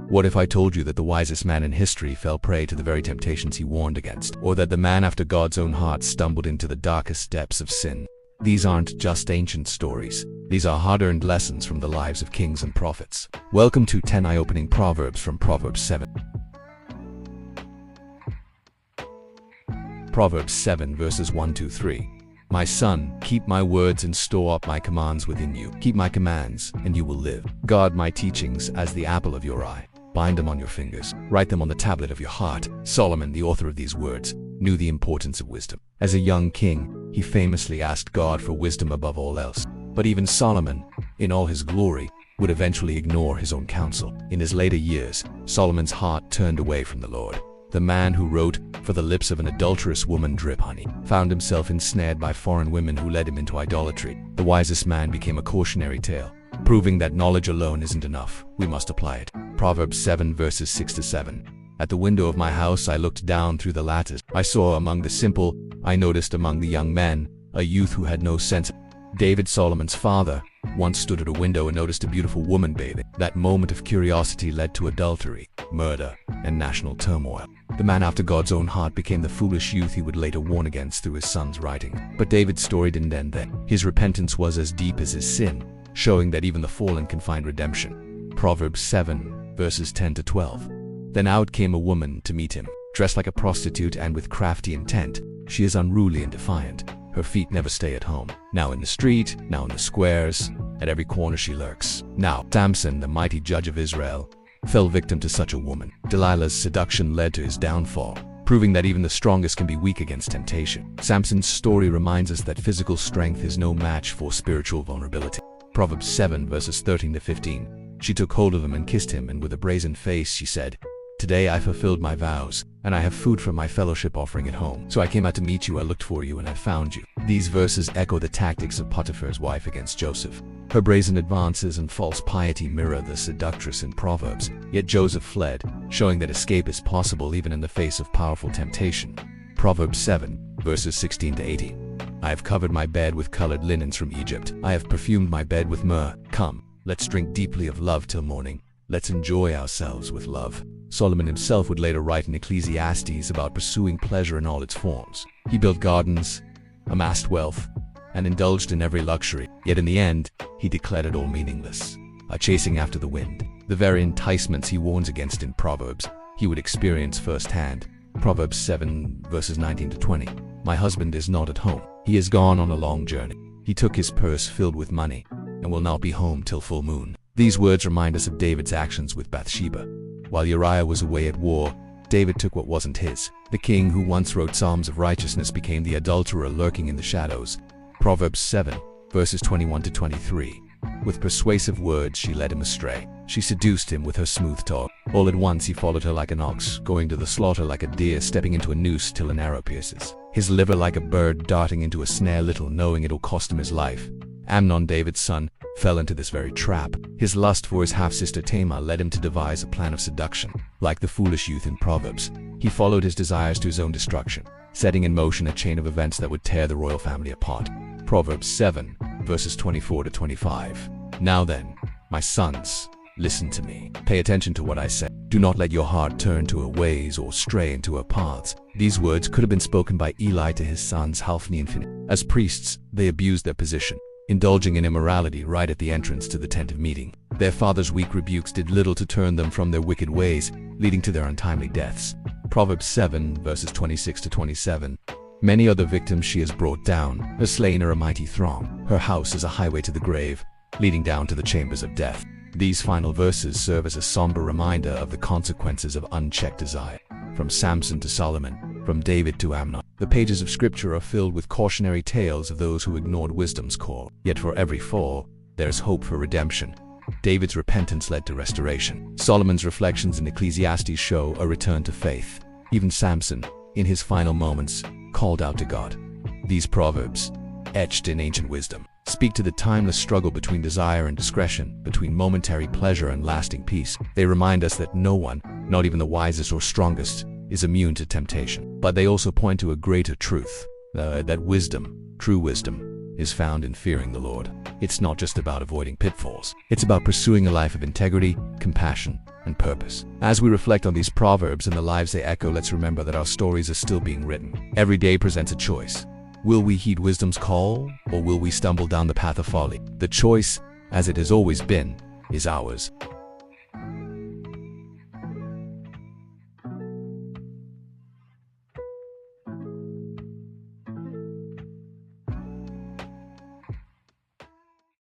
What if I told you that the wisest man in history fell prey to the very temptations he warned against, or that the man after God's own heart stumbled into the darkest depths of sin? These aren't just ancient stories. These are hard-earned lessons from the lives of kings and prophets. Welcome to 10 eye-opening Proverbs from Proverbs 7. Proverbs 7 verses 1-3. My son, keep my words and store up my commands within you. Keep my commands, and you will live. Guard my teachings as the apple of your eye. Bind them on your fingers. Write them on the tablet of your heart. Solomon, the author of these words, knew the importance of wisdom. As a young king, he famously asked God for wisdom above all else. But even Solomon, in all his glory, would eventually ignore his own counsel. In his later years, Solomon's heart turned away from the Lord. The man who wrote, "For the lips of an adulterous woman drip honey," found himself ensnared by foreign women who led him into idolatry. The wisest man became a cautionary tale, proving that knowledge alone isn't enough. We must apply it. Proverbs 7 verses 6-7. At the window of my house I looked down through the lattice. I saw among the simple, I noticed among the young men, a youth who had no sense. David, Solomon's father, once stood at a window and noticed a beautiful woman bathing. That moment of curiosity led to adultery, murder, and national turmoil. The man after God's own heart became the foolish youth he would later warn against through his son's writing. But David's story didn't end there. His repentance was as deep as his sin, showing that even the fallen can find redemption. Proverbs 7 verses 10-12. Then out came a woman to meet him, dressed like a prostitute and with crafty intent. She is unruly and defiant. Her feet never stay at home. Now in the street, now in the squares, at every corner she lurks. Now Samson, the mighty judge of Israel, fell victim to such a woman. Delilah's seduction led to his downfall, proving that even the strongest can be weak against temptation. Samson's story reminds us that physical strength is no match for spiritual vulnerability. Proverbs 7 verses 13-15. She took hold of him and kissed him, and with a brazen face she said, "Today I fulfilled my vows, and I have food from my fellowship offering at home. So I came out to meet you, I looked for you, and I found you." These verses echo the tactics of Potiphar's wife against Joseph. Her brazen advances and false piety mirror the seductress in Proverbs, yet Joseph fled, showing that escape is possible even in the face of powerful temptation. Proverbs 7 verses 16-18. I have covered my bed with colored linens from Egypt. I have perfumed my bed with myrrh. Come, let's drink deeply of love till morning. Let's enjoy ourselves with love. Solomon himself would later write in Ecclesiastes about pursuing pleasure in all its forms. He built gardens, amassed wealth, and indulged in every luxury. Yet in the end, he declared it all meaningless, a chasing after the wind. The very enticements he warns against in Proverbs, he would experience firsthand. Proverbs 7 verses 19-20. My husband is not at home. He is gone on a long journey. He took his purse filled with money, and will not be home till full moon. These words remind us of David's actions with Bathsheba. While Uriah was away at war, David took what wasn't his. The king who once wrote psalms of righteousness became the adulterer lurking in the shadows. Proverbs 7 verses 21-23. With persuasive words she led him astray. She seduced him with her smooth talk. All at once he followed her like an ox, going to the slaughter like a deer stepping into a noose till an arrow pierces. His liver like a bird darting into a snare, little knowing it'll cost him his life. Amnon, David's son, fell into this very trap. His lust for his half-sister Tamar led him to devise a plan of seduction. Like the foolish youth in Proverbs, he followed his desires to his own destruction, setting in motion a chain of events that would tear the royal family apart. Proverbs 7 verses 24-25. Now then, my sons, listen to me. Pay attention to what I say. Do not let your heart turn to her ways or stray into her paths. These words could have been spoken by Eli to his sons Hophni and Phineas. As priests, they abused their position, indulging in immorality right at the entrance to the tent of meeting. Their father's weak rebukes did little to turn them from their wicked ways, leading to their untimely deaths. Proverbs 7 verses 26-27. Many are the victims she has brought down. Her slain are a mighty throng. Her house is a highway to the grave, leading down to the chambers of death. These final verses serve as a somber reminder of the consequences of unchecked desire. From Samson to Solomon, from David to Amnon, the pages of Scripture are filled with cautionary tales of those who ignored wisdom's call. Yet for every fall, there is hope for redemption. David's repentance led to restoration. Solomon's reflections in Ecclesiastes show a return to faith. Even Samson, in his final moments, called out to God. These proverbs, etched in ancient wisdom, speak to the timeless struggle between desire and discretion, between momentary pleasure and lasting peace. They remind us that no one, not even the wisest or strongest, is immune to temptation. But they also point to a greater truth, that wisdom, true wisdom, is found in fearing the Lord. It's not just about avoiding pitfalls. It's about pursuing a life of integrity, compassion, and purpose. As we reflect on these proverbs and the lives they echo, let's remember that our stories are still being written. Every day presents a choice. Will we heed wisdom's call, or will we stumble down the path of folly? The choice, as it has always been, is ours.